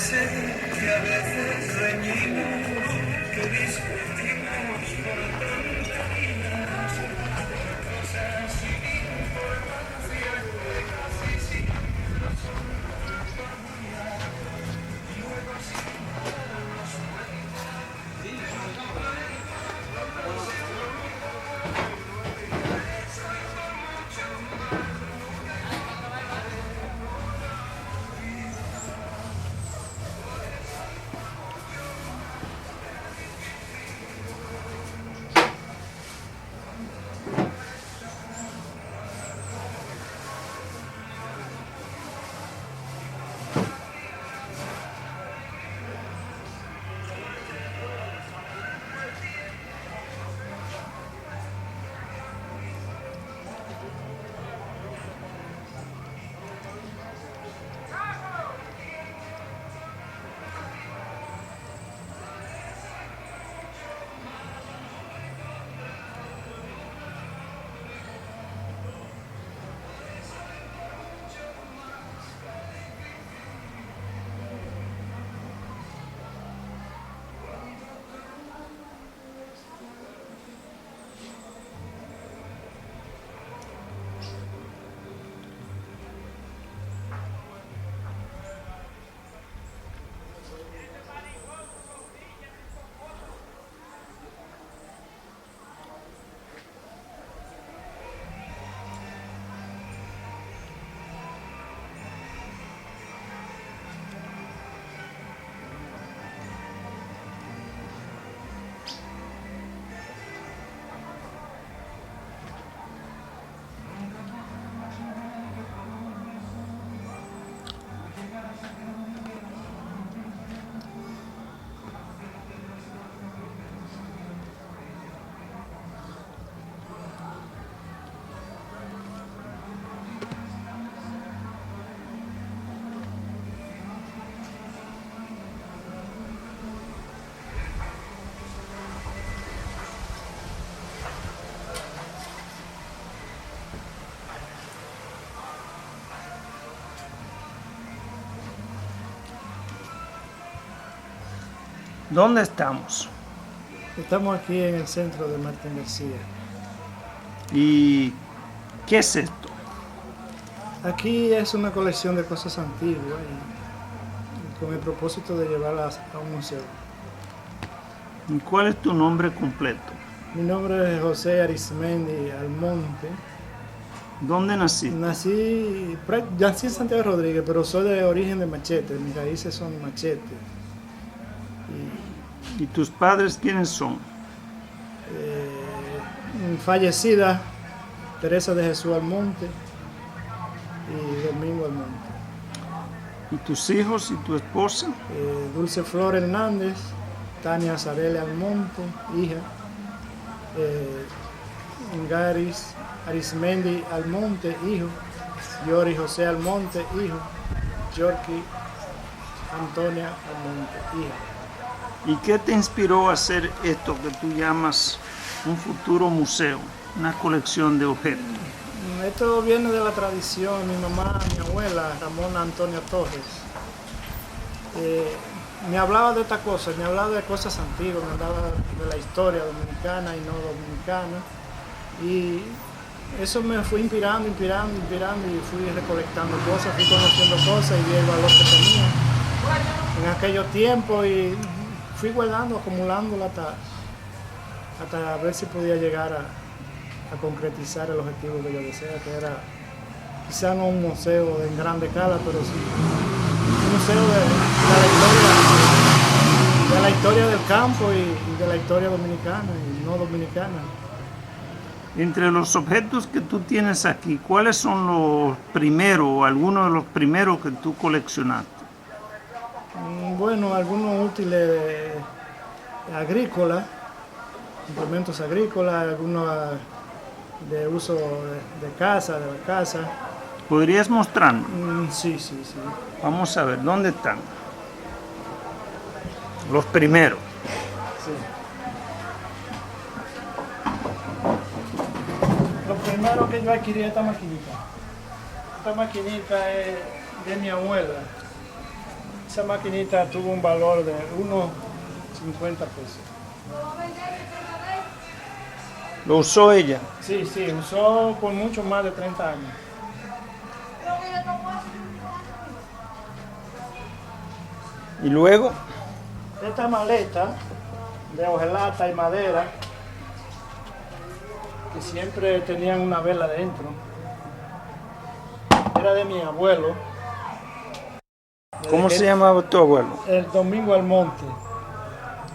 sé que a veces reñimos, que discutimos por tonterías, cosas sin importancia, que casi siempre son culpa mía, y luego sin darnos cuenta, disfruto como si no hubiera hecho mucho más. ¿Dónde estamos? Estamos aquí en el centro de Martín García. ¿Y qué es esto? Aquí es una colección de cosas antiguas y con el propósito de llevarlas a un museo. ¿Y cuál es tu nombre completo? Mi nombre es José Arismendi Almonte. ¿Dónde naciste? Nací en Santiago Rodríguez, pero soy de origen de Machete. Mis raíces son Machete. ¿Y tus padres quiénes son? Fallecida Teresa de Jesús Almonte y Domingo Almonte. ¿Y tus hijos y tu esposa? Dulce Flor Hernández, Tania Zarele Almonte, hija. Garis Arismendi Almonte, hijo. Yori José Almonte, hijo. Yorki Antonia Almonte, hija. ¿Y qué te inspiró a hacer esto que tú llamas un futuro museo, una colección de objetos? Esto viene de la tradición. Mi mamá, mi abuela, Ramona Antonia Torres, me hablaba de estas cosas, me hablaba de cosas antiguas, me hablaba de la historia dominicana y no dominicana. Y eso me fue inspirando y fui recolectando cosas, fui conociendo cosas y vi el valor que tenía en aquellos tiempos y fui guardando, acumulándola hasta ver si podía llegar a concretizar el objetivo que yo deseaba, que era quizá no un museo en grande escala, pero sí un museo de la historia del campo y de la historia dominicana y no dominicana. Entre los objetos que tú tienes aquí, ¿cuáles son los primeros o algunos de los primeros que tú coleccionaste? Bueno, algunos útiles agrícolas, implementos agrícolas, algunos de uso de casa, de la casa. ¿Podrías mostrarnos? Sí. Vamos a ver, ¿dónde están? Los primeros. Sí. Lo primero que yo adquirí es esta maquinita. Esta maquinita es de mi abuela. Esa maquinita tuvo un valor de unos 50 pesos. ¿Lo usó ella? Sí, sí, usó por mucho más de 30 años. Y luego, Esta maleta de hojalata y madera, que siempre tenían una vela dentro, era de mi abuelo. ¿cómo se llamaba tu abuelo? El Domingo Almonte.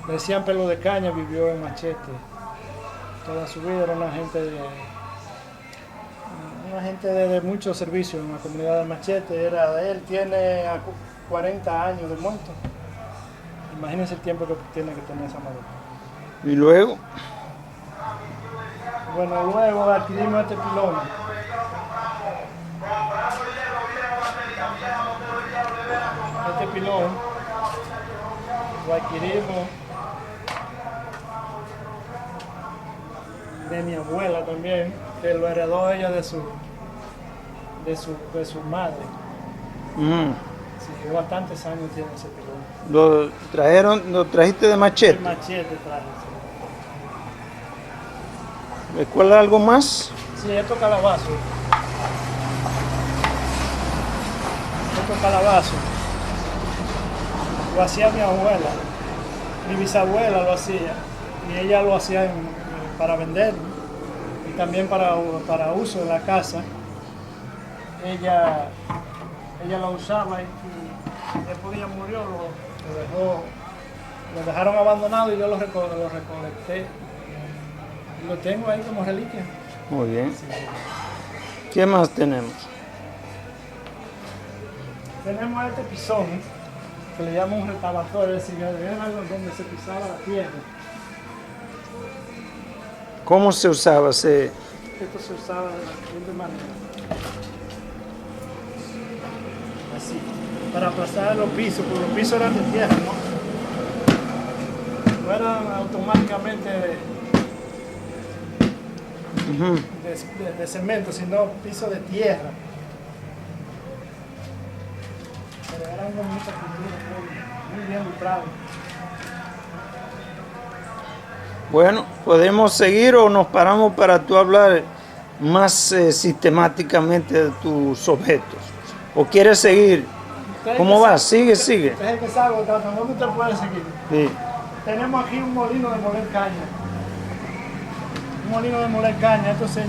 Le decían Pelo de Caña, vivió en Machete. Toda su vida era una gente de muchos servicios en la comunidad de Machete. Él tiene 40 años de muerto. Imagínense el tiempo que tiene que tener esa madera. Y luego, Bueno, luego adquirimos este pilón. Este pilón lo adquirimos de mi abuela también, que lo heredó ella de su madre. mm, Sí, bastantes años tiene ese pilón. lo trajiste de El Machete. machete traje. ¿Recuerda algo más? Sí, estos calabazos. Estos calabazos lo hacía mi abuela. Mi bisabuela lo hacía. Y ella lo hacía para vender. Y también para uso en la casa. Ella lo usaba y después ella murió, lo dejaron abandonado y yo lo recolecté. Y lo tengo ahí como reliquia. Muy bien. ¿Qué más tenemos? Tenemos este pisón, que le llaman un retabator, es decir, era algo donde se pisaba la tierra. ¿Cómo se usaba? Esto se usaba de la siguiente manera. Así, para aplastar los pisos, porque los pisos eran de tierra, ¿no? No eran automáticamente Ujú. de cemento, sino pisos de tierra. Pero eran con mucha pintura, muy bien lustrado. Bueno, ¿podemos seguir o nos paramos para tú hablar más sistemáticamente de tus objetos? ¿O quieres seguir? ¿Cómo va? Sigue. Usted es el que sabe, ¿dónde usted puede seguir? Sí. Tenemos aquí un molino de moler caña. Un molino de moler caña. Esto se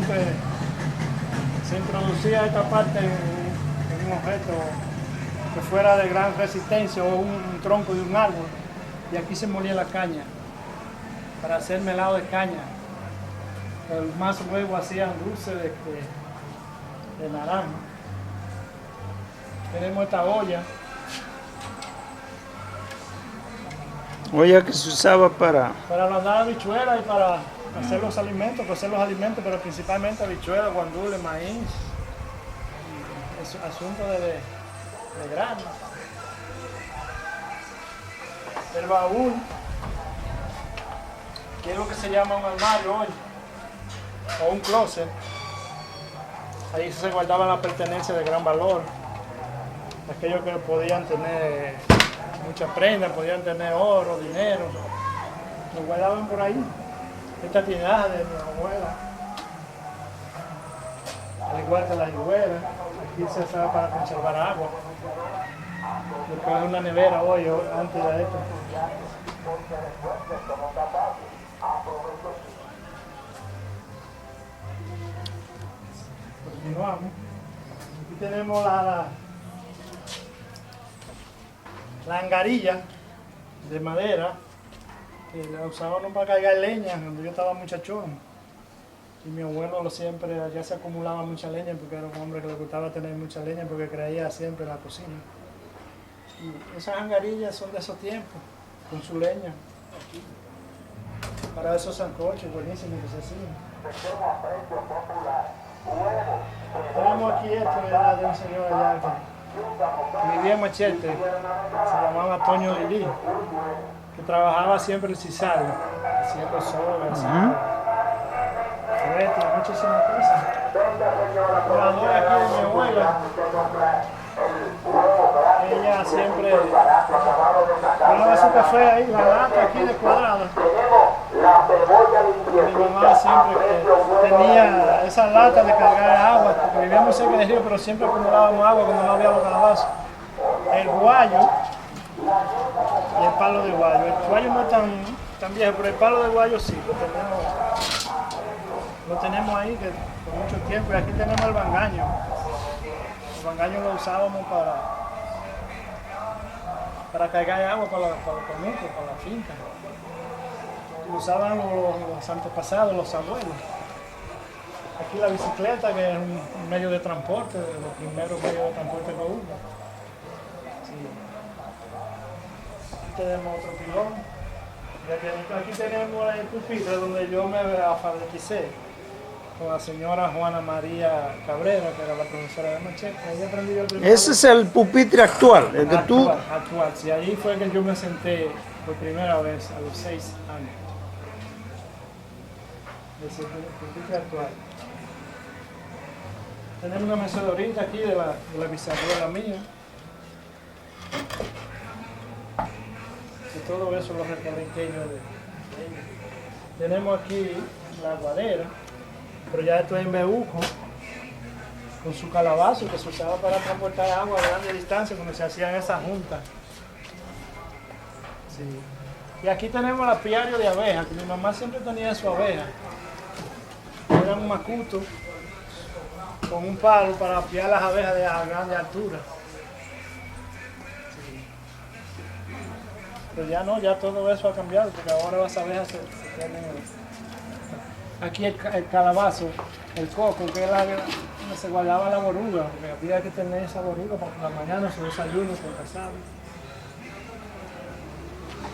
introducía esta parte en un objeto que fuera de gran resistencia o un tronco de un árbol. Y aquí se molía la caña para hacer melado de caña. Pero más luego hacían dulce de naranja. Tenemos esta olla. Olla que se usaba para... Para mandar habichuelas y para hacer los alimentos, pero principalmente habichuelas, guandules, maíz, es asunto de grano. El baúl, que es lo que se llama un armario hoy, o un closet. Ahí se guardaban las pertenencias de gran valor, aquellos que podían tener muchas prendas, podían tener oro, dinero, lo guardaban por ahí. Esta tinaja de mi abuela, al igual que la higuera, aquí se usaba para conservar agua. Lo que es una nevera hoy, antes de esto. Continuamos. Aquí tenemos la angarilla de madera, que la usábamos para cargar leña cuando yo estaba muchachón. Y mi abuelo siempre, allá se acumulaba mucha leña porque era un hombre que le gustaba tener mucha leña porque creía siempre en la cocina. Y esas angarillas son de esos tiempos, con su leña. Para esos sancochos buenísimos que se hacían. Tenemos aquí esto, era de un señor allá que vivía en Machete, se llamaba Toño Lili, que trabajaba siempre el sisal, haciendo sogas, muchísimas cosas. La curadora aquí de mi abuela, ella mamá siempre ponía su café ahí, la lata aquí de cuadrada. Mi mamá siempre tenía esa lata de cargar agua, porque vivíamos cerca del río, pero siempre acumulábamos agua cuando no había los calabazos. El guayo y el palo de guayo. El guayo no es tan viejo, pero el palo de guayo sí, lo tenemos ahí que, por mucho tiempo. Y aquí tenemos el bangaño. El bangaño lo usábamos para cargar agua para los conucos, para la finca. Lo usaban los antepasados, los abuelos. Aquí la bicicleta, que es un medio de transporte, de los primeros medios de transporte que hubo. Sí. Aquí tenemos otro pilón. Aquí tenemos el pupitre donde yo me alfabeticé con la señora Juana María Cabrera, que era la profesora de machete. Ahí aprendí yo el primer Ese es el pupitre actual, el que tú... Actual, sí, ahí fue que yo me senté por primera vez a los 6 años. Ese es el pupitre actual. Tenemos una mecedorita aquí de la bisabuela mía. Y todo eso lo recorriqué yo de ella. Tenemos aquí la aguadera, pero ya esto es en Beuco, con su calabazo que se usaba para transportar agua a grandes distancias cuando se hacían esas juntas. Sí. Y aquí tenemos el apiario de abejas, que mi mamá siempre tenía su abeja. Era un macuto con un palo para apiar las abejas de a grande altura. Sí. Pero ya no, ya todo eso ha cambiado, porque ahora las abejas se tienen. Aquí el calabazo, el coco, que es donde se guardaba la boruga, porque había que tener esa boruga para por la mañana, su desayuno, con casado.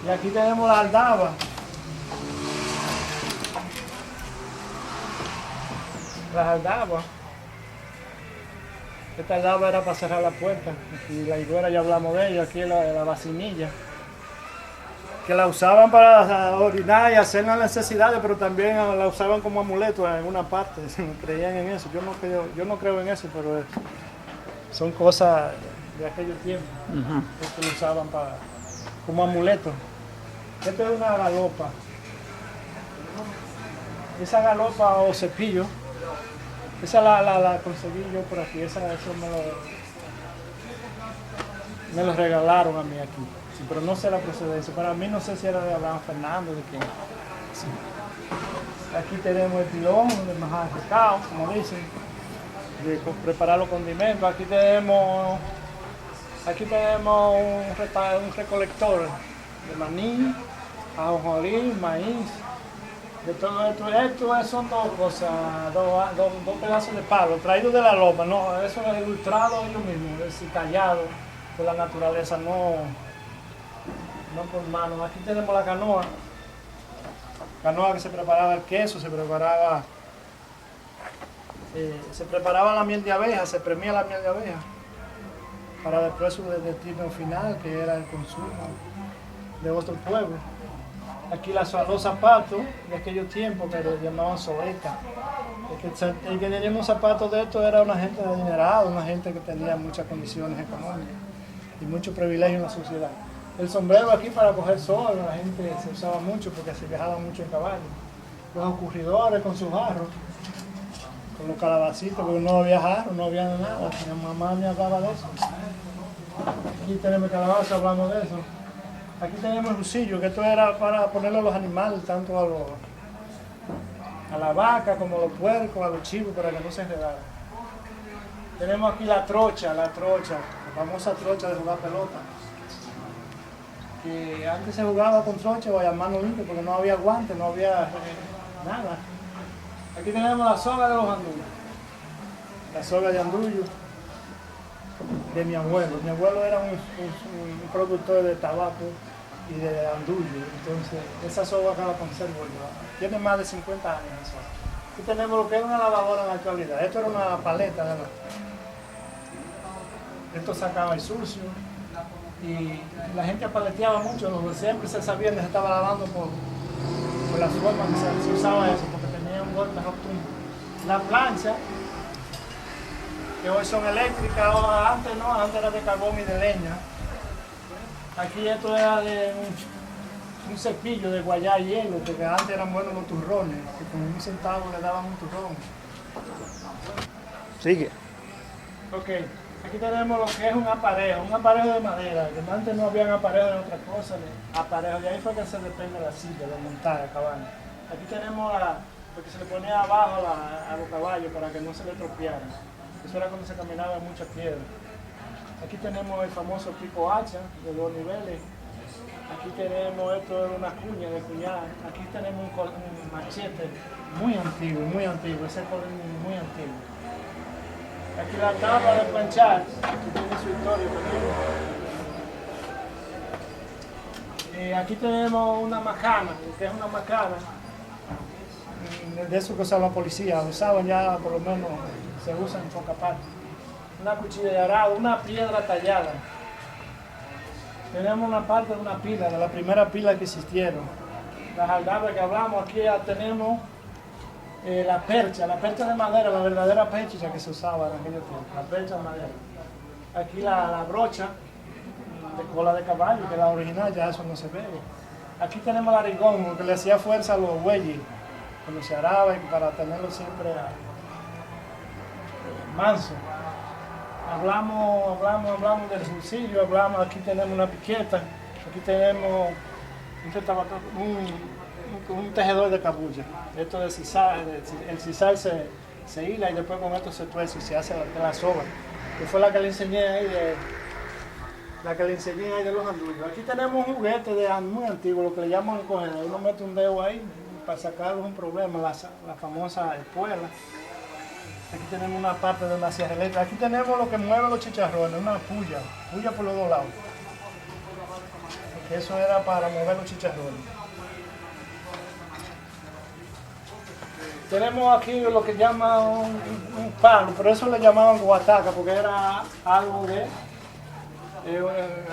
Y aquí tenemos la aldaba. Las aldabas. Esta aldaba era para cerrar la puerta. Y la higuera ya hablamos de ella, aquí la vacinilla. Que la usaban para orinar y hacer las necesidades, pero también la usaban como amuleto en alguna parte. Creían en eso. Yo no creo en eso, pero son cosas de aquellos tiempos que lo usaban como amuleto. Esto es una galopa. Esa galopa o cepillo, esa la conseguí yo por aquí. Eso me lo regalaron a mí aquí. Sí, pero no sé la procedencia. Para mí no sé si era de Abraham Fernández, de quién. Sí. Aquí tenemos el pilón, de majar recao, como dicen, de preparar los condimentos. Aquí tenemos un recolector de maní, ajonjolí, maíz, de todo esto. Esto son dos cosas, dos pedazos de palo traídos de la loma. No, eso es ilustrado ellos mismos, es decir, tallado por la naturaleza, no por mano. Aquí tenemos la canoa que se preparaba el queso, se preparaba la miel de abeja, se premia la miel de abeja para después su destino final, que era el consumo de otro pueblo. Aquí los zapatos de aquellos tiempos que le llamaban soleta. El que tenía unos zapatos de estos era una gente adinerada, una gente que tenía muchas condiciones económicas y mucho privilegio en la sociedad. El sombrero aquí para coger sol, la gente se usaba mucho porque se viajaba mucho en caballo. Los ocurridores con sus jarros, con los calabacitos, porque no había jarros, no había nada. Mi mamá me hablaba de eso. Aquí tenemos el calabazo, hablamos de eso. Aquí tenemos el rucillo, que esto era para ponerlo a los animales, tanto a la vaca como a los puercos, a los chivos, para que no se enredaran. Tenemos aquí la trocha, la famosa trocha de jugar pelota. Que antes se jugaba con trocha o a mano limpia porque no había guantes, no había nada. Aquí tenemos la soga de los andullos. La soga de andullo de mi abuelo. Mi abuelo era un productor de tabaco y de andullo. Entonces, esa soga acá la conservo yo. Tiene más de 50 años esa soga. Aquí tenemos lo que es una lavadora en la actualidad. Esto era una paleta, ¿verdad? Esto sacaba el sucio. Y la gente paleteaba mucho, siempre se sabía que se estaba lavando por la forma que se usaba eso, porque tenía un golpe rotundo. La plancha, que hoy son eléctricas, antes no, antes era de carbón y de leña, Aquí esto era de un cepillo de guayá y hielo, porque antes eran buenos los turrones, que con 1 centavo le daban un turrón. Sigue. Ok, aquí tenemos lo que es un aparejo de madera, que antes no habían aparejos de otra cosa, aparejos, de ahí fue que se depende de la silla, de montar el caballo. Aquí tenemos lo que se le ponía abajo a los caballos para que no se le tropearan. Eso era cuando se caminaba en mucha piedra. Aquí tenemos el famoso pico hacha de 2 niveles. Aquí tenemos esto es una cuña de cuñar. Aquí tenemos un machete muy antiguo, ese color muy antiguo. Aquí la tabla de planchar, que tiene su historia también. Aquí tenemos una macana, que es una macana. De eso que usaban la policía, usaban ya por lo menos, se usa en poca parte. Una cuchilla de arado, una piedra tallada. Tenemos una parte de una pila, de la primera pila que existieron. Las aldabas que hablamos, aquí ya tenemos la percha de madera, la verdadera percha que se usaba en aquel tiempo, la percha de madera. Aquí la brocha de cola de caballo, que es la original, ya eso no se ve. Aquí tenemos el arigón, lo que le hacía fuerza a los bueyes, cuando se araban para tenerlo siempre manso. Hablamos del fusillo, aquí tenemos una piqueta, aquí tenemos un tejedor de cabulla. Esto de sisal, el sisal se hila y después con esto se tuerce y se hace la soga, que fue la que le enseñé ahí de los andullos. Aquí tenemos un juguete muy antiguo, lo que le llaman el cogedor. Uno mete un dedo ahí para sacarle un problema, la famosa espuela. Aquí tenemos una parte de una sierra eléctrica. Aquí tenemos lo que mueve los chicharrones, una puya por los 2 lados. Porque eso era para mover los chicharrones. Tenemos aquí lo que llaman un palo, pero eso le llamaban guataca porque era algo de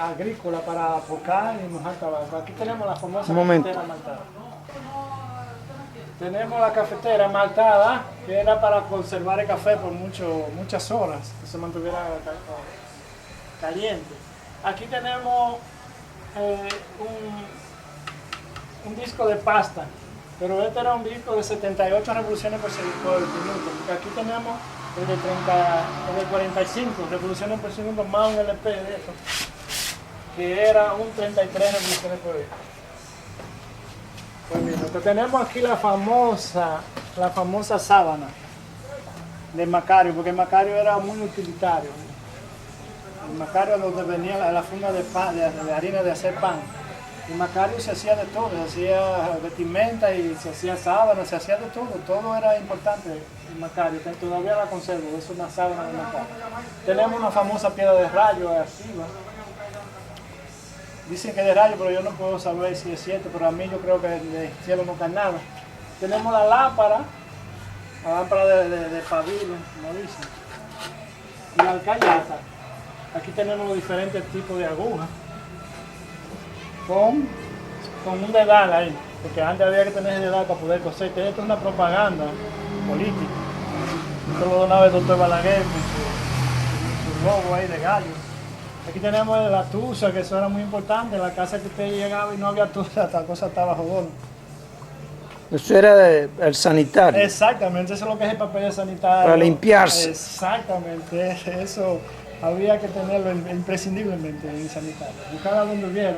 agrícola para apocar y mojar tabaco. Aquí tenemos la famosa cafetera maltada. Tenemos la cafetera maltada, que era para conservar el café por muchas horas, que se mantuviera caliente. Aquí tenemos un disco de pasta, pero este era un disco de 78 revoluciones por minuto, porque aquí tenemos el de 45 revoluciones por segundo más un LP de eso, que era un 33 revoluciones por minuto. Pues bien, lo que tenemos aquí la famosa sábana de Macario, porque Macario era muy utilitario. El Macario donde venía la funda de harina de hacer pan. Y Macario se hacía de todo, se hacía vestimenta y se hacía sábana, se hacía de todo era importante en Macario, que todavía la conservo, es una sábana de Macario. Tenemos una famosa piedra de rayo arriba. Dicen que es de rayo, pero yo no puedo saber si es cierto, pero a mí yo creo que del cielo no cae nada. Tenemos la lámpara de pabilo, como dicen, y la alcayata. Aquí tenemos los diferentes tipos de agujas, con un dedal ahí, porque antes había que tener dedal para poder coser. Esto es una propaganda política. Esto lo donaba el doctor Balaguer con su logo ahí de gallo. Aquí tenemos la tusa, que eso era muy importante. En la casa que usted llegaba y no había tusa, esta cosa estaba jodona. Eso era el sanitario. Exactamente, eso es lo que es el papel sanitario. Para limpiarse. Exactamente, eso había que tenerlo imprescindiblemente en el sanitario. Buscarla donde hubiera.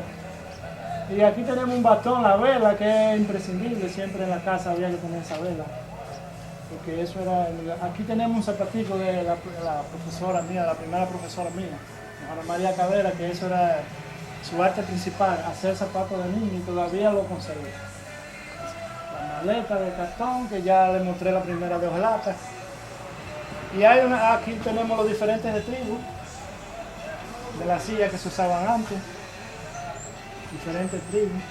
Y aquí tenemos un bastón, la vela, que es imprescindible. Siempre en la casa había que tener esa vela. Porque eso era. Aquí tenemos un zapatico de la profesora mía, la primera profesora mía, Ana María Cabrera, que eso era su arte principal, hacer zapatos de niño, y todavía lo conservo. La maleta de cartón, que ya le mostré la primera de hojalata. Y aquí tenemos los diferentes de tribu, de las sillas que se usaban antes, diferentes tribus.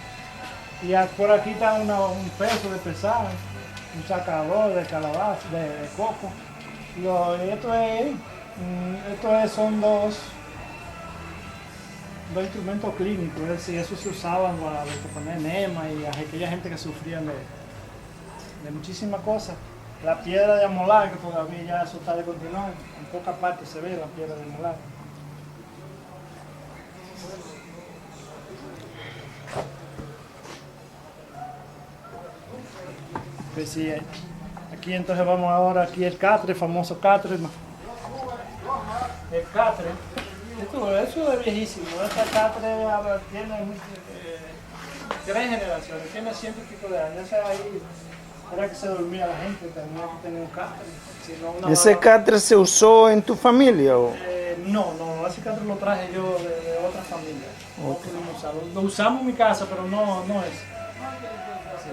Y por aquí está un peso de pesar, un sacador de calabaza, de coco. Son dos instrumentos clínicos, es decir, eso se usaban para poner enema y a aquella gente que sufrían de muchísimas cosas. La piedra de amolar, que todavía ya eso está de continuar, en pocas partes se ve la piedra de amolar. Pues sí, aquí entonces vamos ahora, aquí el catre, el famoso catre. El catre, eso es viejísimo. Esta catre tiene 3 generaciones, tiene 100 y pico de años. Esa ahí era que se dormía la gente, tenía que tener un catre. Si no, ¿Ese catre se usó en tu familia? O? No, ese catre lo traje yo de otra familia. No pudimos usarlo. Lo usamos en mi casa, pero no es. Sí.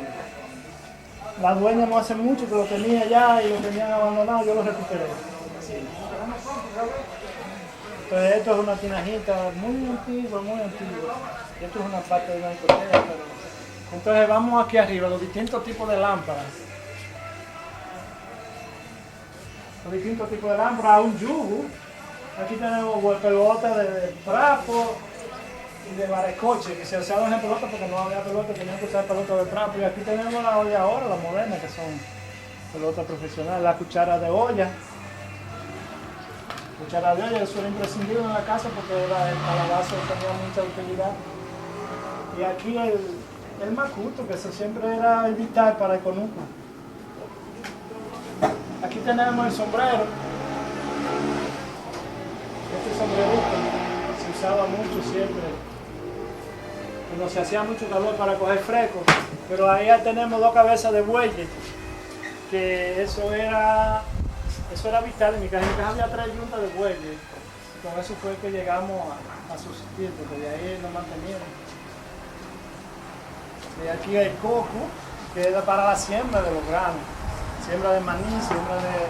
La dueña no hace mucho que lo tenía ya y lo tenían abandonado, yo lo recuperé. Sí. Entonces esto es una tinajita muy antigua, muy antigua. Esto es una parte de una discoteca. Pero... Entonces vamos aquí arriba, los distintos tipos de lámparas. Los distintos tipos de lámparas, un yugo. Aquí tenemos pelotas de trapo y de baracoche, que se usaban en pelota porque no había pelota, tenían que usar pelotas de trapo. Y aquí tenemos la olla ahora, las modernas, que son pelotas profesionales, la cuchara de olla. Cuchara de olla, eso era imprescindible en la casa porque el calabazo tenía mucha utilidad. Y aquí el macuto, que eso siempre era vital para el conuco. Aquí tenemos el sombrero. Este sombrerito se usaba mucho siempre. Cuando se hacía mucho calor para coger fresco. Pero ahí ya tenemos 2 cabezas de bueyes, que eso era vital. En mi casa había 3 yuntas de bueyes. Y con eso fue que llegamos a subsistir, porque de ahí nos manteníamos. Y aquí hay coco, que era para la siembra de los granos. Siembra de maní, siembra de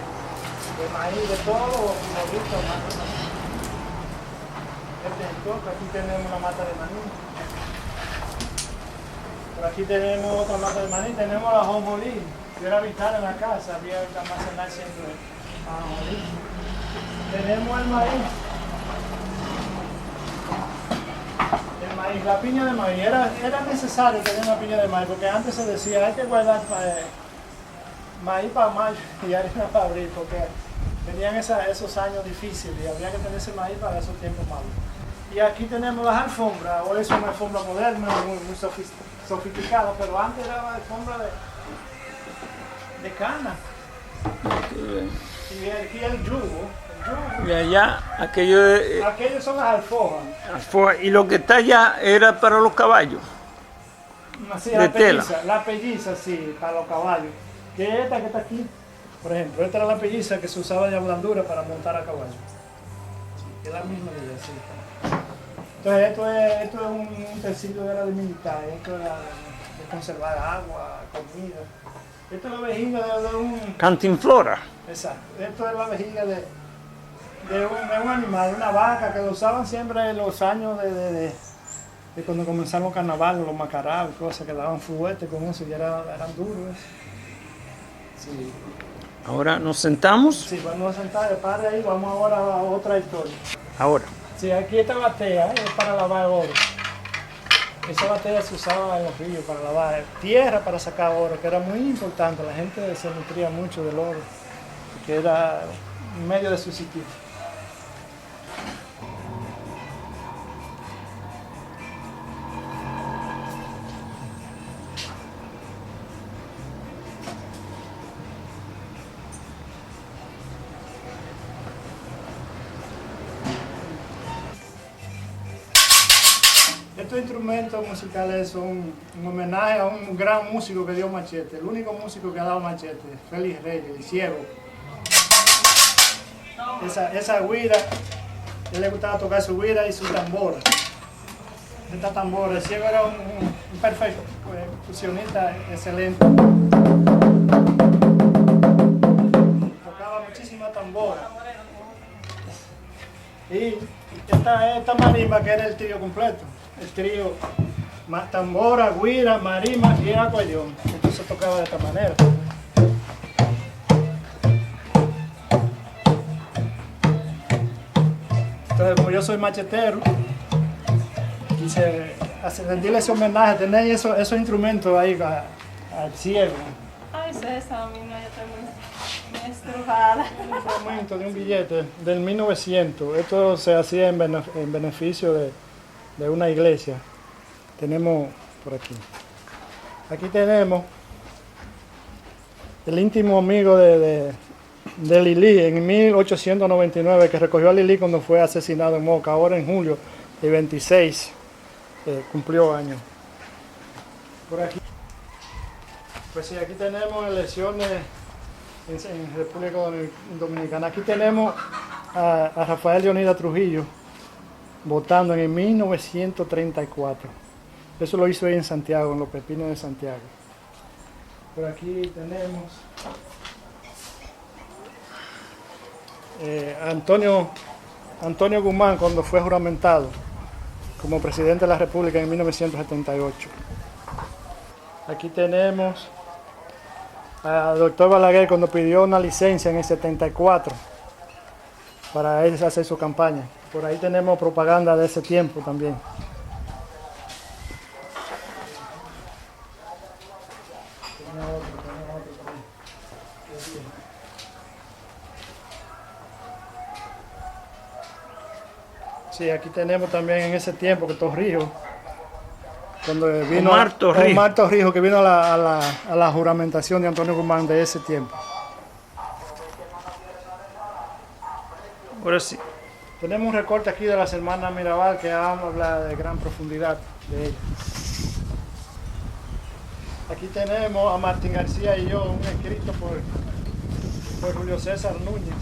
maíz, de todo lo productos. Este es el coco, aquí tenemos una mata de maní. Por aquí tenemos otra mata de maní, tenemos la ajonjolí, que era vital en la casa, había que almacenar siempre ajonjolí. Tenemos el maíz. El maíz, la piña de maíz, era necesario tener una piña de maíz, porque antes se decía hay que guardar maíz para mayo y harina para abril, porque tenían esos años difíciles y había que tener ese maíz para esos tiempos malos. Y aquí tenemos las alfombras, ahora es una alfombra moderna, muy sofisticada, pero antes era una alfombra de cana. Y aquí el yugo. Y allá, Aquellos son las alfojas. Y lo que está allá era para los caballos. Sí, de tela. La pelliza, sí, para los caballos. Que esta que está aquí, por ejemplo, esta era la pelliza que se usaba de blandura para montar a caballo. Sí, es la misma de ella, sí. Entonces esto es un utensilio de la de militar, esto era de conservar agua, comida. Esto es la vejiga de un... Cantinflora. Exacto, esto es la vejiga de un animal, de una vaca, que lo usaban siempre en los años de cuando comenzaron los carnavales, los macarabos, cosas que daban fuerte con eso y eran duros. Sí. Ahora nos sentamos. Sí, vamos a sentar, para ahí, vamos ahora a otra historia. Ahora. Sí, aquí esta batea es para lavar oro. Esa batea se usaba en los ríos para lavar tierra, para sacar oro, que era muy importante. La gente se nutría mucho del oro, que era un medio de subsistir. Estos instrumentos musicales son un homenaje a un gran músico que dio machete, el único músico que ha dado machete, Félix Reyes, el ciego. Esa güira, a él le gustaba tocar su güira y su tambora. Esta tambora, el ciego era un perfecto fusionista excelente. Tocaba muchísima tambora. Y esta marimba que era el trío completo. El trío, tambora, güira, marimba y acordeón. Esto se tocaba de esta manera. Entonces, como yo soy machetero, quise rendirle ese homenaje, tener esos instrumentos ahí al ciego. Ay, César, mi no, yo estoy muy estrujada. Un fragmento de un billete del 1900. Esto se hacía en beneficio de una iglesia. Tenemos por aquí. Aquí tenemos el íntimo amigo de Lili en 1899, que recogió a Lili cuando fue asesinado en Moca. Ahora en julio de 26 cumplió años. Por aquí, pues sí, aquí tenemos elecciones en República Dominicana. Aquí tenemos a Rafael Leonidas Trujillo votando en el 1934. Eso lo hizo ahí en Santiago, en los Pepinos de Santiago. Por aquí tenemos Antonio Guzmán cuando fue juramentado como presidente de la República en 1978. Aquí tenemos al doctor Balaguer cuando pidió una licencia en el 74 para él hacer su campaña. Por ahí tenemos propaganda de ese tiempo también. Sí, aquí tenemos también en ese tiempo que Torrijos, cuando vino Omar Torrijos, que vino a la juramentación de Antonio Guzmán de ese tiempo. Ahora sí. Tenemos un recorte aquí de las hermanas Mirabal que habla de gran profundidad de ellas. Aquí tenemos a Martín García y yo, un escrito por Julio César Núñez,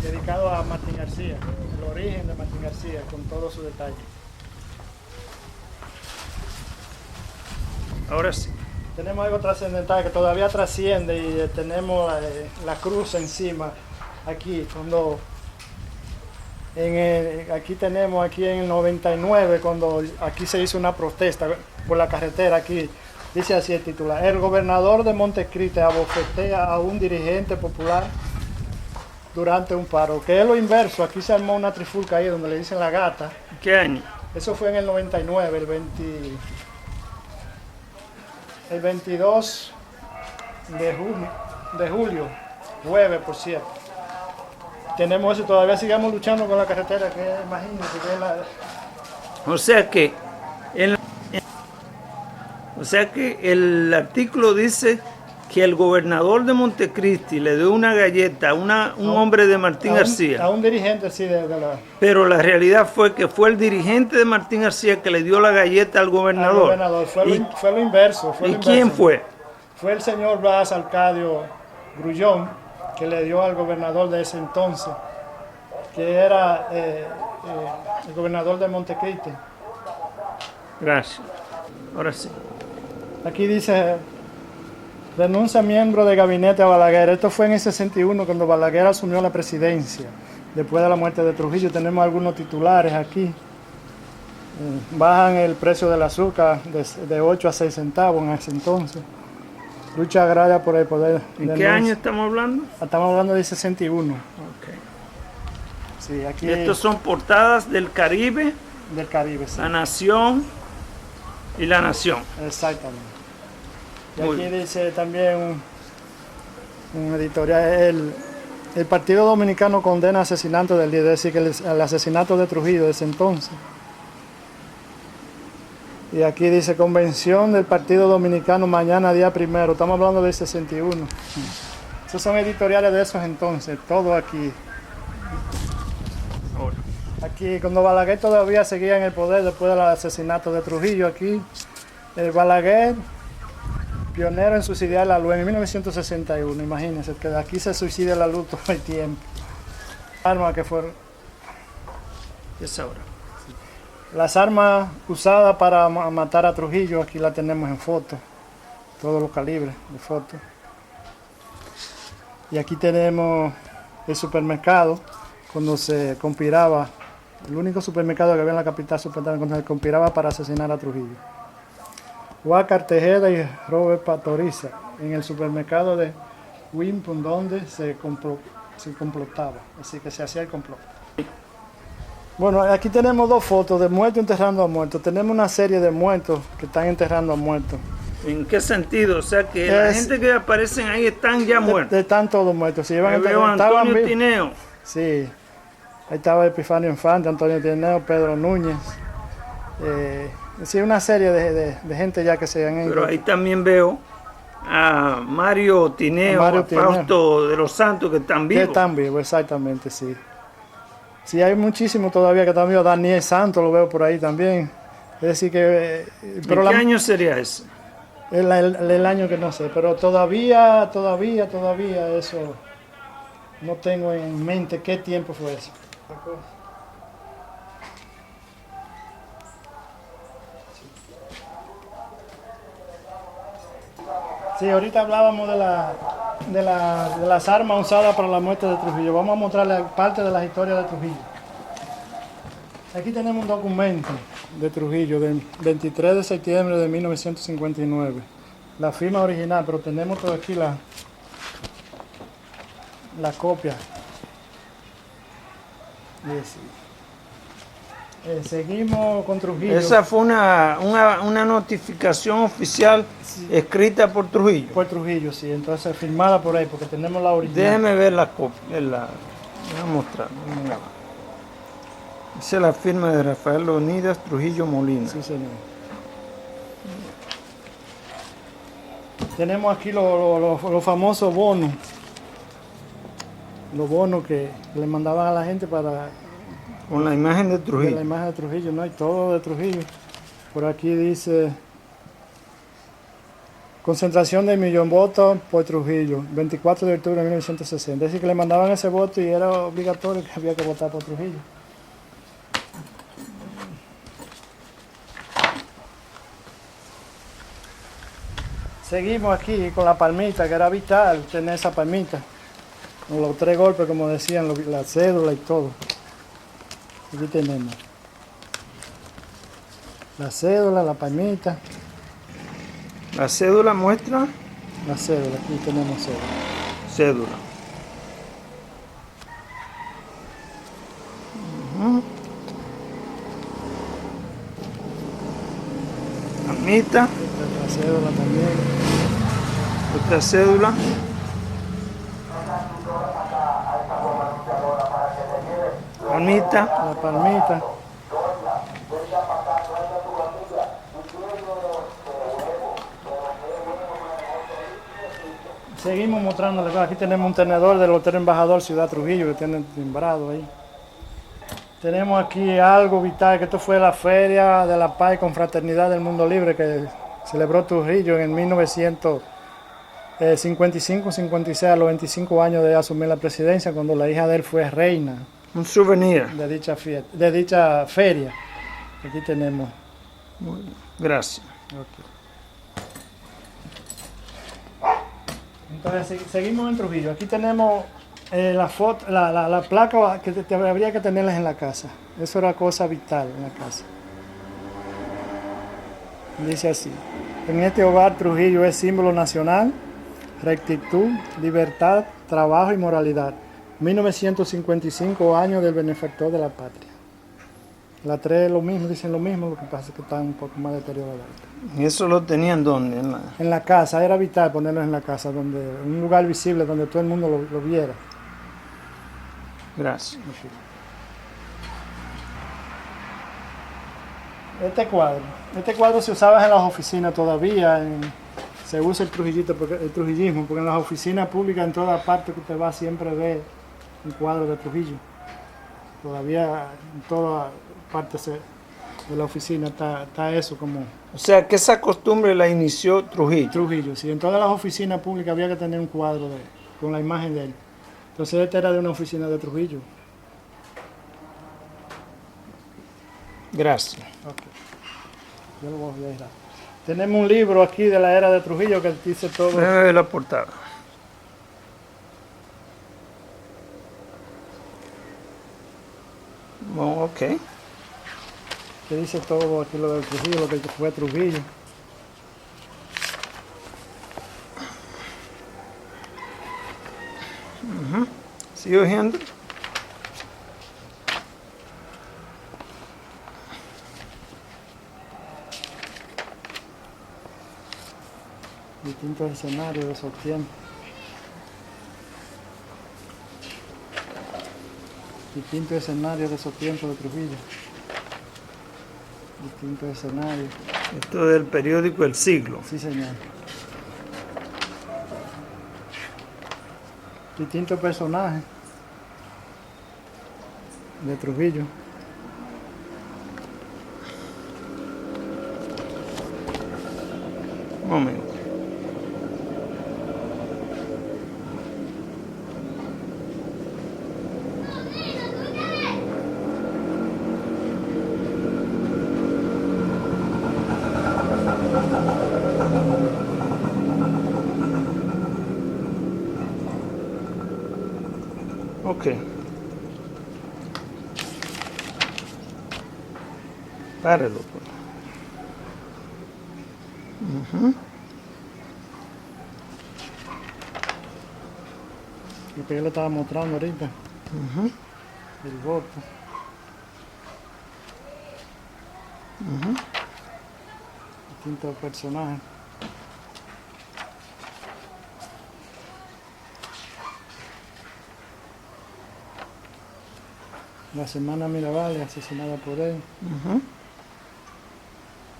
dedicado a Martín García, el origen de Martín García, con todos sus detalles. Ahora sí. Tenemos algo trascendental que todavía trasciende y tenemos la cruz encima, aquí, cuando aquí tenemos aquí en el 99, cuando aquí se hizo una protesta por la carretera aquí, dice así el titular: el gobernador de Montecristi abofetea a un dirigente popular durante un paro, que es lo inverso. Aquí se armó una trifulca ahí donde le dicen la gata. ¿Qué año? Eso fue en el 99, el 22 de julio, jueves por cierto. Tenemos eso, todavía sigamos luchando con la carretera, que imagínense que es la... O sea que el artículo dice que el gobernador de Montecristi le dio una galleta a un hombre de Martín García. A un dirigente, sí, de la... Pero la realidad fue que fue el dirigente de Martín García que le dio la galleta al gobernador. Fue lo inverso. ¿Y quién fue? Fue el señor Blas Arcadio Grullón, que le dio al gobernador de ese entonces, que era el gobernador de Montecristi. Gracias. Ahora sí. Aquí dice: renuncia miembro de gabinete a Balaguer. Esto fue en el 61, cuando Balaguer asumió la presidencia, después de la muerte de Trujillo. Tenemos algunos titulares aquí. Bajan el precio del azúcar de 8 a 6 centavos en ese entonces. Lucha agraria por el poder. ¿En qué año estamos hablando? Estamos hablando de 61. Okay. Sí, aquí estos son portadas del Caribe. Del Caribe, sí. La Nación y La Nación. Exactamente. Y aquí dice también un editorial: el Partido Dominicano condena asesinato del líder, es decir, que el asesinato de Trujillo de ese entonces. Y aquí dice: convención del Partido Dominicano mañana día 1. Estamos hablando del 61. Esos son editoriales de esos entonces, todo aquí. Aquí, cuando Balaguer todavía seguía en el poder después del asesinato de Trujillo, aquí el Balaguer, pionero en suicidar la luz en 1961. Imagínense que aquí se suicida la luz todo el tiempo. Armas que fueron... Es ahora. Las armas usadas para matar a Trujillo, aquí la tenemos en foto, todos los calibres de foto. Y aquí tenemos el supermercado, cuando se conspiraba, el único supermercado que había en la capital supuestamente, cuando se conspiraba para asesinar a Trujillo. Huácar Tejeda y Robert Pastoriza, en el supermercado de Wimpton, donde se complotaba, así que se hacía el complot. Bueno, aquí tenemos dos fotos de muertos enterrando a muertos. Tenemos una serie de muertos que están enterrando a muertos. ¿En qué sentido? O sea, que la gente que aparecen ahí están ya muertos. Están todos muertos. Si veo a Antonio Tineo. Sí, ahí estaba Epifanio Infante, Antonio Tineo, Pedro Núñez. Sí, una serie de gente ya que se han ido. Pero ahí también veo a Mario Tineo, A Mario a Tineo. Fausto de los Santos, que están Que vivos. están vivos, exactamente, sí. Sí, hay muchísimos todavía que están vivos. Daniel Santos lo veo por ahí también. Es decir que... ¿En Pero qué año sería ese? el año que no sé, pero todavía eso no tengo en mente qué tiempo fue eso. Sí, ahorita hablábamos de las armas usadas para la muerte de Trujillo. Vamos a mostrarle parte de las historias de Trujillo. Aquí tenemos un documento de Trujillo del 23 de septiembre de 1959. La firma original, pero tenemos todo aquí la copia. Seguimos con Trujillo. Esa fue una notificación oficial escrita por Trujillo. Por Trujillo, sí. Entonces firmada por ahí, porque tenemos la original. Déjeme ver la copia. Voy a mostrar. Esa es la firma de Rafael Leonidas Trujillo Molina. Sí, señor. Tenemos aquí los famosos bonos. Los bonos que le mandaban a la gente para Con la imagen de ver Trujillo. la imagen de Trujillo, ¿no? Y todo de Trujillo. Por aquí dice: concentración de 1.000.000 votos por Trujillo, 24 de octubre de 1960. Es decir, que le mandaban ese voto y era obligatorio que había que votar por Trujillo. Seguimos aquí con la palmita, que era vital tener esa palmita. Con los 3 golpes, como decían, la cédula y todo. Aquí tenemos la cédula, la palmita, La cédula muestra la cédula. Aquí tenemos cédula. cédula. Palmita, La cédula también. otra cédula. Palmita, La palmita. Seguimos mostrándole. Aquí tenemos un tenedor del Hotel Embajador Ciudad Trujillo que tiene timbrado ahí. Tenemos aquí algo vital, que esto fue la Feria de la Paz y Confraternidad del Mundo Libre que celebró Trujillo en 1955-56, a los 25 años de asumir la presidencia, cuando la hija de él fue reina un souvenir. de dicha feria. Aquí tenemos. Gracias. Entonces seguimos en Trujillo. Aquí tenemos la foto, la placa que habría que tenerlas en la casa. Eso era cosa vital en la casa. Dice así: en este hogar Trujillo es símbolo nacional, rectitud, libertad, trabajo y moralidad. 1955 años del benefactor de la patria. Las 3 lo mismo, dicen lo mismo, lo que pasa es que están un poco más deterioradas. ¿Y eso lo tenían dónde? En la casa, era vital ponerlos en la casa, en un lugar visible donde todo el mundo lo viera. Gracias. Este cuadro se usaba en las oficinas todavía, se usa el trujillismo, porque en las oficinas públicas, en toda parte que usted va, siempre ve un cuadro de Trujillo. Todavía en toda parte de la oficina está eso como O sea, que esa costumbre la inició Trujillo. Trujillo. Sí, en todas las oficinas públicas había que tener un cuadro con la imagen de él. Entonces este era de una oficina de Trujillo. Gracias. Okay. Yo lo voy a dejar. Tenemos un libro aquí de la era de Trujillo que dice todo. Déjame ver la portada. Oh, ok. Que dice todo aquí lo de Trujillo, lo que fue Trujillo. ¿Sigue oyendo? Distintos escenarios de esos tiempos. Distintos escenarios de esos tiempos de Trujillo. Distintos escenarios. Esto es del periódico El Siglo. Sí, señor. distintos personajes de Trujillo. Un momento. Ok. Párelo, pues. Lo que yo le estaba mostrando ahorita, el voto. Distintos personajes. La semana Mirabal, asesinada por él.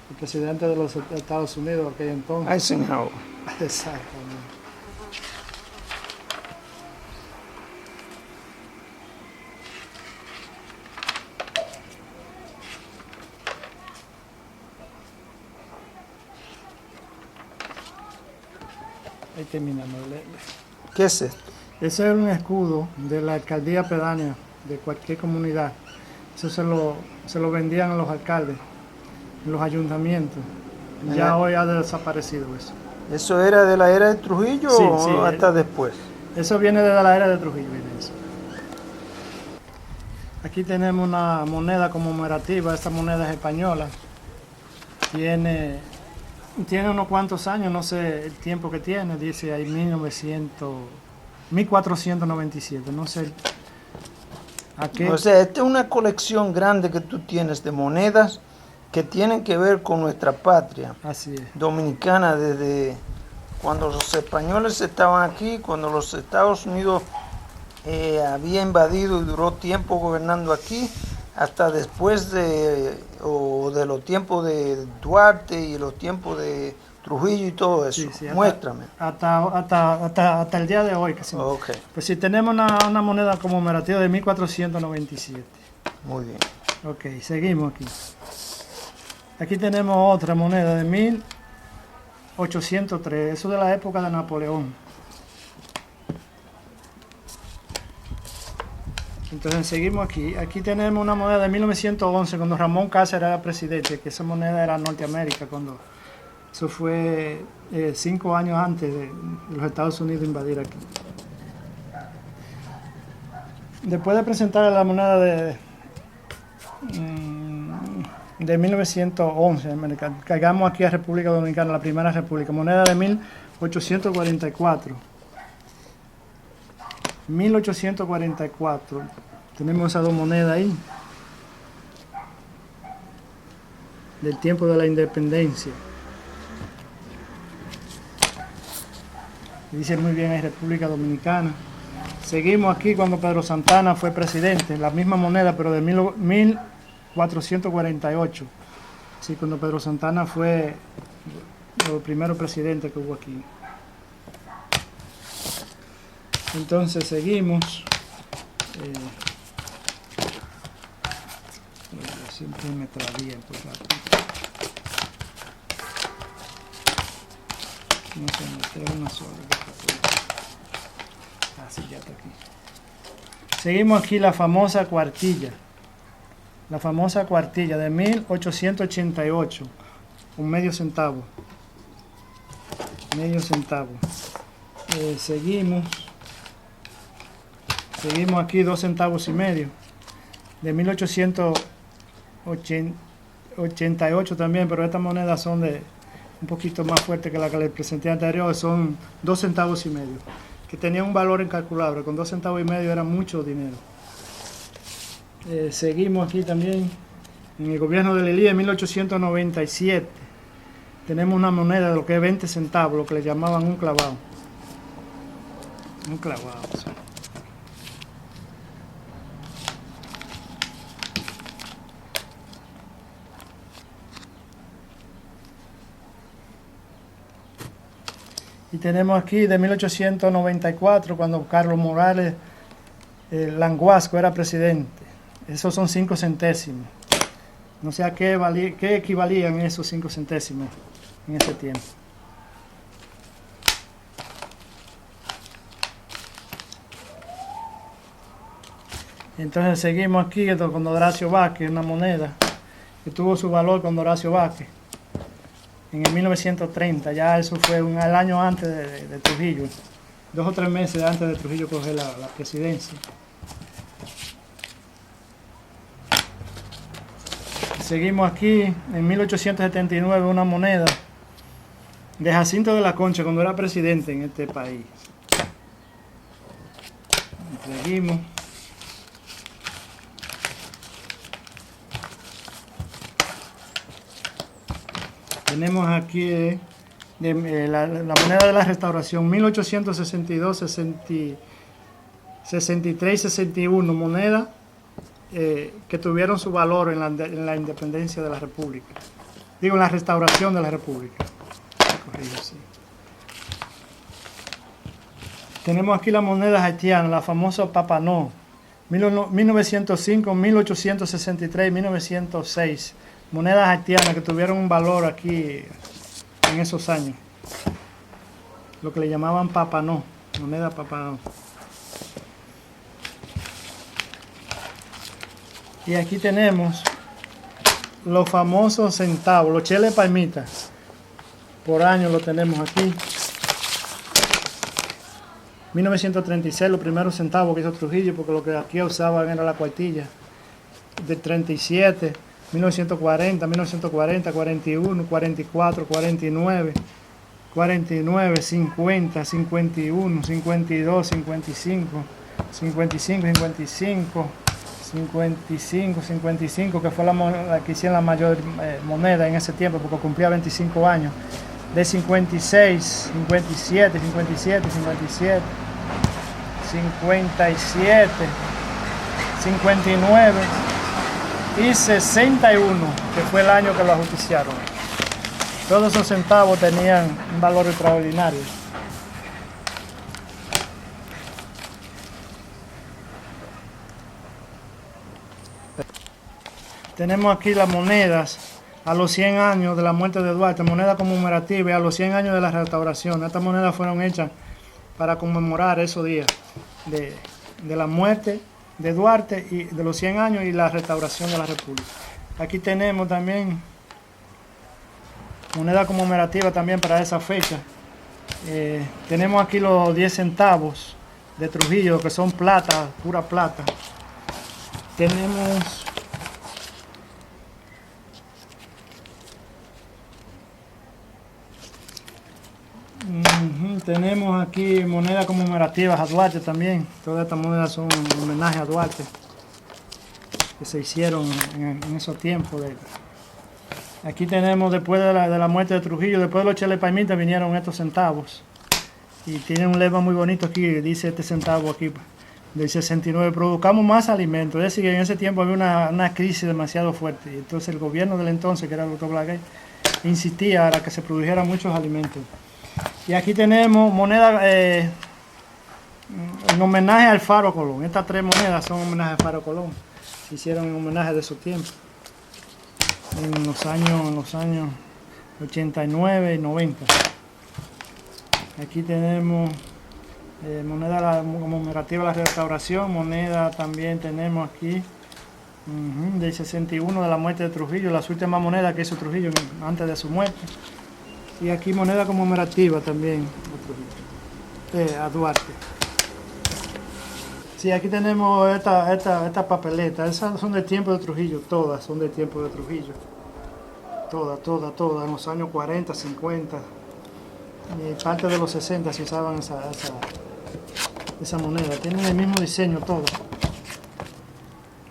El presidente de los Estados Unidos aquel entonces. Eisenhower. Exactamente. Ahí terminamos de leerle. ¿Qué es esto? Ese es un escudo de la alcaldía pedánea de cualquier comunidad. Eso se lo vendían a los alcaldes, en los ayuntamientos. Ya hoy ha desaparecido eso. ¿Eso era de la era de Trujillo Sí, o sí, hasta después? Eso viene de la era de Trujillo. Viene eso. Aquí tenemos una moneda conmemorativa. Esta moneda es española. Tiene unos cuantos años, no sé el tiempo que tiene. Dice ahí 1497. No sé a qué. O sea, esta es una colección grande que tú tienes de monedas que tienen que ver con nuestra patria Así es. dominicana desde cuando los españoles estaban aquí, cuando los Estados Unidos había invadido y duró tiempo gobernando aquí, hasta después de los tiempos de Duarte y los tiempos de Trujillo y todo eso. Sí, sí, Muéstrame. Hasta el día de hoy. Casi. Ok, Pues sí, tenemos una moneda conmemorativa de 1497. muy bien. Ok, seguimos aquí. Aquí tenemos otra moneda de 1803, eso de la época de Napoleón. Entonces seguimos aquí. Aquí tenemos una moneda de 1911, cuando Ramón Cáceres era presidente, que esa moneda era Norteamérica, cuando eso fue 5 años antes de los Estados Unidos invadir aquí. Después de presentar la moneda de 1911, caigamos aquí a República Dominicana, la primera república, moneda de 1844. 1844, tenemos esas dos monedas ahí, del tiempo de la independencia. Dice muy bien, es República Dominicana. Seguimos aquí cuando Pedro Santana fue presidente, la misma moneda, pero de 1448. Sí, cuando Pedro Santana fue el primer presidente que hubo aquí. Entonces seguimos. Siempre me trabía pues rápido. No sé, meter una sola. Así ya está aquí. Seguimos aquí la famosa cuartilla. La famosa cuartilla de 1888. Un medio centavo. Medio centavo. Seguimos aquí 2 centavos y medio. De 1888 también, pero estas monedas son de un poquito más fuertes que la que les presenté anterior. Son 2 centavos y medio. Que tenían un valor incalculable. Con 2 centavos y medio era mucho dinero. Seguimos aquí también. En el gobierno de Lelía en 1897. Tenemos una moneda de lo que es 20 centavos, lo que le llamaban un clavado. Un clavado. O sea. Y tenemos aquí de 1894, cuando Carlos Morales Languasco era presidente. Esos son 5 centésimos. No sé a qué equivalían esos 5 centésimos en ese tiempo. Entonces seguimos aquí con Horacio Vázquez, una moneda que tuvo su valor con Horacio Vázquez en el 1930. Ya eso fue el año antes de Trujillo, 2 o 3 meses antes de Trujillo coger la presidencia. Seguimos aquí en 1879, una moneda de Jacinto de la Concha cuando era presidente en este país. Seguimos. Tenemos aquí la moneda de la Restauración, 1862, 63, 61, moneda que tuvieron su valor en la independencia de la República. Digo, en la restauración de la República. Corrijo, sí. Tenemos aquí la moneda haitiana, la famosa Papanó, 1905, 1863, 1906. Monedas haitianas que tuvieron un valor aquí en esos años. Lo que le llamaban Papanó, moneda Papanó. Y aquí tenemos los famosos centavos, los cheles palmitas. Por año lo tenemos aquí. 1936, los primeros centavos que hizo Trujillo, porque lo que aquí usaban era la cuartilla. De 37. 1940, 1940, 41, 44, 49, 49, 50, 51, 52, 55, 55, 55, 55, 55, que fue la que hicieron la mayor moneda en ese tiempo, porque cumplía 25 años. De 56, 57, 57, 57, 57, 59, y 61, que fue el año que lo ajusticiaron. Todos esos centavos tenían un valor extraordinario. Tenemos aquí las monedas a los 100 años de la muerte de Duarte, moneda conmemorativa, y a los 100 años de la restauración. Estas monedas fueron hechas para conmemorar esos días de la muerte de Duarte y de los 100 años y la restauración de la República. Aquí tenemos también moneda conmemorativa también para esa fecha. Tenemos aquí los 10 centavos de Trujillo, que son plata, pura plata. Tenemos tenemos aquí monedas conmemorativas a Duarte también. Todas estas monedas son un homenaje a Duarte que se hicieron en esos tiempos. Aquí tenemos después de la muerte de Trujillo, después de los cheles palmitas vinieron estos centavos. Y tiene un lema muy bonito aquí, dice este centavo aquí, del 69, produzcamos más alimentos. Es decir, que en ese tiempo había una crisis demasiado fuerte. Y entonces el gobierno del entonces, que era el doctor Blaguey, insistía para que se produjeran muchos alimentos. Y aquí tenemos monedas en homenaje al Faro Colón. Estas 3 monedas son homenaje al Faro Colón. Se hicieron en homenaje de su tiempo. En los años 89 y 90. Aquí tenemos moneda conmemorativa de la restauración. Moneda también tenemos aquí del 61 de la muerte de Trujillo. Las últimas monedas que hizo Trujillo antes de su muerte. Y aquí moneda conmemorativa también a Duarte. Sí, aquí tenemos esta papeleta. Esas son del tiempo de Trujillo, todas son del tiempo de Trujillo. Todas, en los años 40, 50 y parte de los 60 se usaban esa moneda. Tienen el mismo diseño todas,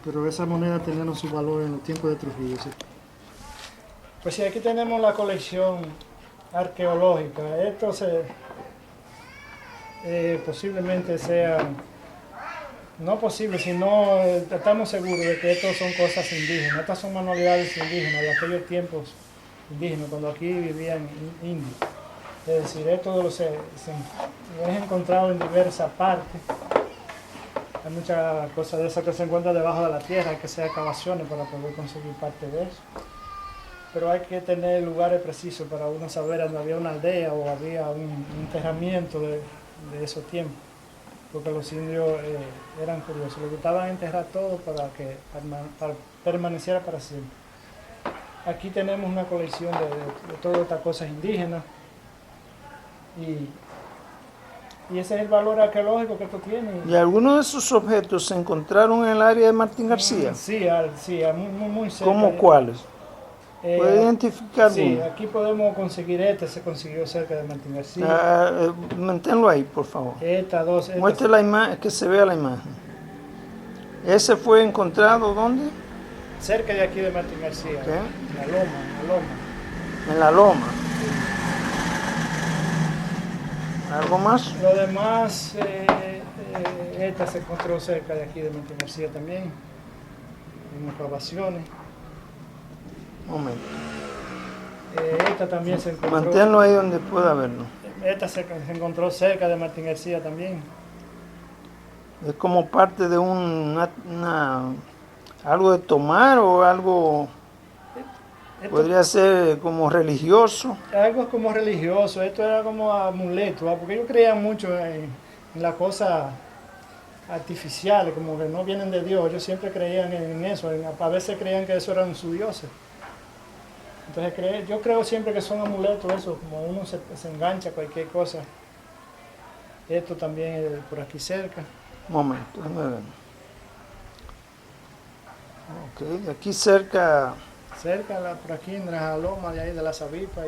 pero esas monedas tenían su valor en los tiempos de Trujillo. ¿Sí? Pues sí, aquí tenemos la colección arqueológica. Esto posiblemente sea, no posible, sino estamos seguros de que estos son cosas indígenas. Estas son manualidades indígenas de aquellos tiempos indígenas, cuando aquí vivían indios. Es decir, esto lo he encontrado en diversas partes. Hay muchas cosas de esas que se encuentran debajo de la tierra, hay que hacer excavaciones para poder conseguir parte de eso. Pero hay que tener lugares precisos para uno saber dónde había una aldea o había un enterramiento de esos tiempos. Porque los indios eran curiosos, les gustaba enterrar todo para que permaneciera para siempre. Aquí tenemos una colección de todas estas cosas indígenas y ese es el valor arqueológico que esto tiene. ¿Y algunos de esos objetos se encontraron en el área de Martín García? Sí, muy cerca. ¿Cómo cuáles? ¿Puede identificar Sí, uno? aquí podemos conseguir se consiguió cerca de Martín García. Manténlo ahí, por favor. Estas dos. Muestre la imagen, que se vea la imagen. ¿Ese fue encontrado dónde? Cerca de aquí de Martín García. ¿Qué? En la loma. En la loma. ¿Algo más? Lo demás, esta se encontró cerca de aquí de Martín García también, en excavaciones. Un momento. Esta también se encontró. Manténlo ahí donde pueda verlo. Esta se encontró cerca de Martín García también. Es como parte de algo de tomar o algo, podría ser como religioso. Algo como religioso, esto era como amuleto, porque ellos creían mucho en las cosas artificiales, como que no vienen de Dios. Ellos siempre creían en eso, a veces creían que eso eran sus dioses. Entonces yo creo siempre que son amuletos, eso, como uno se engancha a cualquier cosa. Esto también es por aquí cerca. Un momento, déjame ver. Ok, de aquí cerca. Cerca, por aquí en la loma de ahí de la Sabipa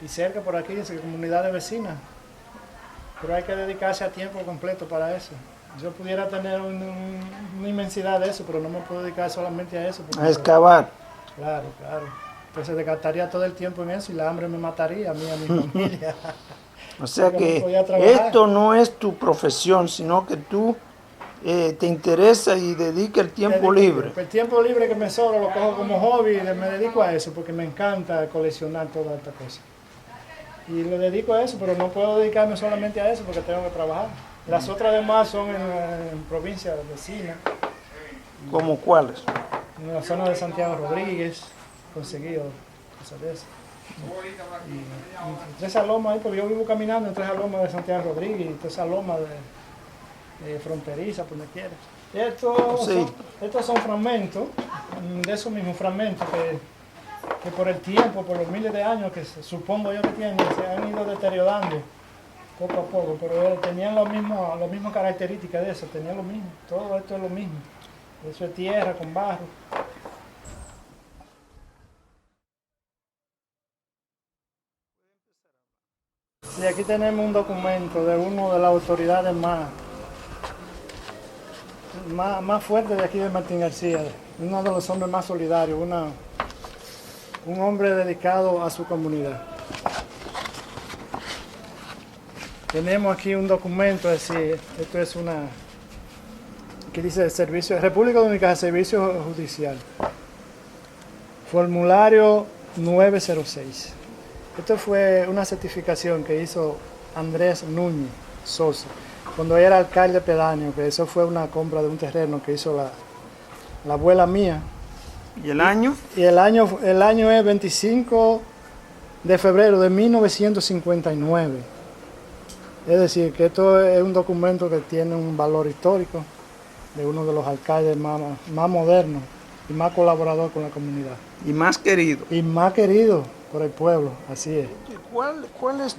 y cerca por aquí, en comunidades vecinas. Pero hay que dedicarse a tiempo completo para eso. Yo pudiera tener una inmensidad de eso, pero no me puedo dedicar solamente a eso. A excavar. Claro. Entonces desgastaría todo el tiempo en eso y la hambre me mataría a mí y a mi familia. O sea que esto no es tu profesión, sino que tú te interesa y dedica el tiempo libre. El tiempo libre que me sobra lo cojo como hobby y me dedico a eso porque me encanta coleccionar todas estas cosas. Y lo dedico a eso, pero no puedo dedicarme solamente a eso porque tengo que trabajar. Las otras demás son en provincias vecinas. ¿Cómo cuáles? En la zona de Santiago Rodríguez, conseguido cosas de esas. Y entre esa loma ahí, porque yo vivo caminando entre esa loma de Santiago Rodríguez y toda esa loma de fronteriza, por donde quieras. Estos son fragmentos, de esos mismos fragmentos que por el tiempo, por los miles de años que supongo yo que tienen, se han ido deteriorando poco a poco, pero tenían las mismas características de eso, tenían lo mismo, todo esto es lo mismo. Eso es tierra con barro. Y aquí tenemos un documento de una de las autoridades más fuertes de aquí de Martín García, uno de los hombres más solidarios, un hombre dedicado a su comunidad. Tenemos aquí un documento, es decir, esto es que dice República Dominicana, Servicio Judicial, formulario 906. Esto fue una certificación que hizo Andrés Núñez Sosa, cuando era alcalde pedáneo, que eso fue una compra de un terreno que hizo la abuela mía. ¿Y el año? Y el año es 25 de febrero de 1959. Es decir, que esto es un documento que tiene un valor histórico de uno de los alcaldes más modernos y más colaborador con la comunidad. Y más querido. Y más querido por el pueblo, así es. ¿Cuál es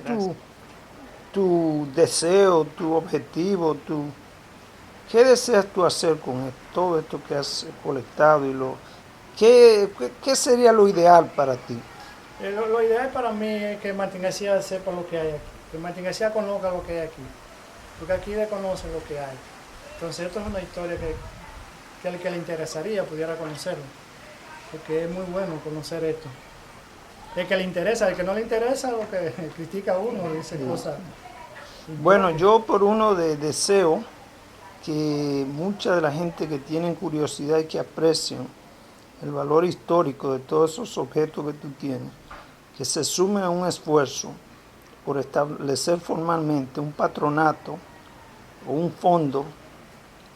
tu deseo, tu objetivo, qué deseas tú hacer con todo esto que has colectado qué sería lo ideal para ti? Lo ideal para mí es que Martín García sepa lo que hay aquí, que Martín García conozca lo que hay aquí, porque aquí desconocen lo que hay. Entonces esto es una historia que al que le interesaría pudiera conocerlo, porque es muy bueno conocer esto. El que le interesa, el que no le interesa, lo que critica a uno, dice cosas. Bueno, yo por uno deseo que mucha de la gente que tienen curiosidad y que aprecian el valor histórico de todos esos objetos que tú tienes, que se sumen a un esfuerzo por establecer formalmente un patronato o un fondo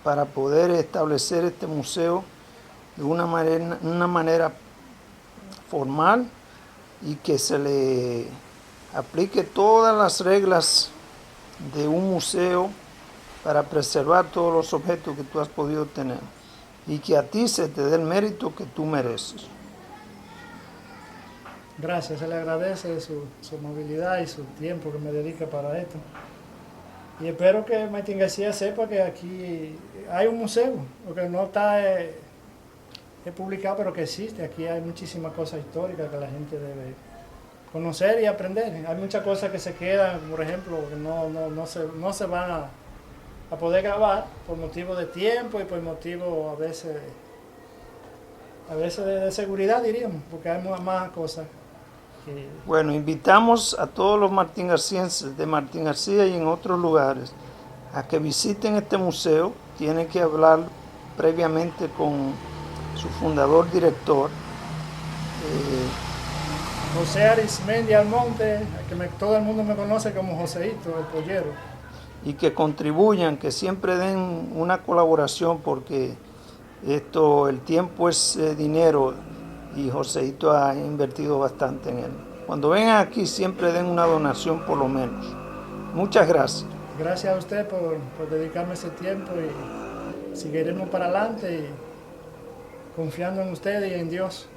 para poder establecer este museo de una manera formal y que se le aplique todas las reglas de un museo para preservar todos los objetos que tú has podido tener y que a ti se te dé el mérito que tú mereces. Gracias, se le agradece su movilidad y su tiempo que me dedica para esto. Y espero que Martín García sepa que aquí hay un museo, porque no está publicado, pero que existe. Aquí hay muchísimas cosas históricas que la gente debe conocer y aprender. Hay muchas cosas que se quedan, por ejemplo, que no se van a poder grabar por motivo de tiempo y por motivo a veces de seguridad, diríamos, porque hay más cosas. Bueno, invitamos a todos los martingarcienses de Martín García y en otros lugares a que visiten este museo. Tienen que hablar previamente con su fundador, director, José Arismendi Almonte, todo el mundo me conoce como Joseito, el pollero. y que contribuyan, que siempre den una colaboración, porque el tiempo es dinero y Joseito ha invertido bastante en él. Cuando vengan aquí siempre den una donación por lo menos. Muchas gracias. Gracias a usted por dedicarme ese tiempo y seguiremos para adelante y confiando en usted y en Dios.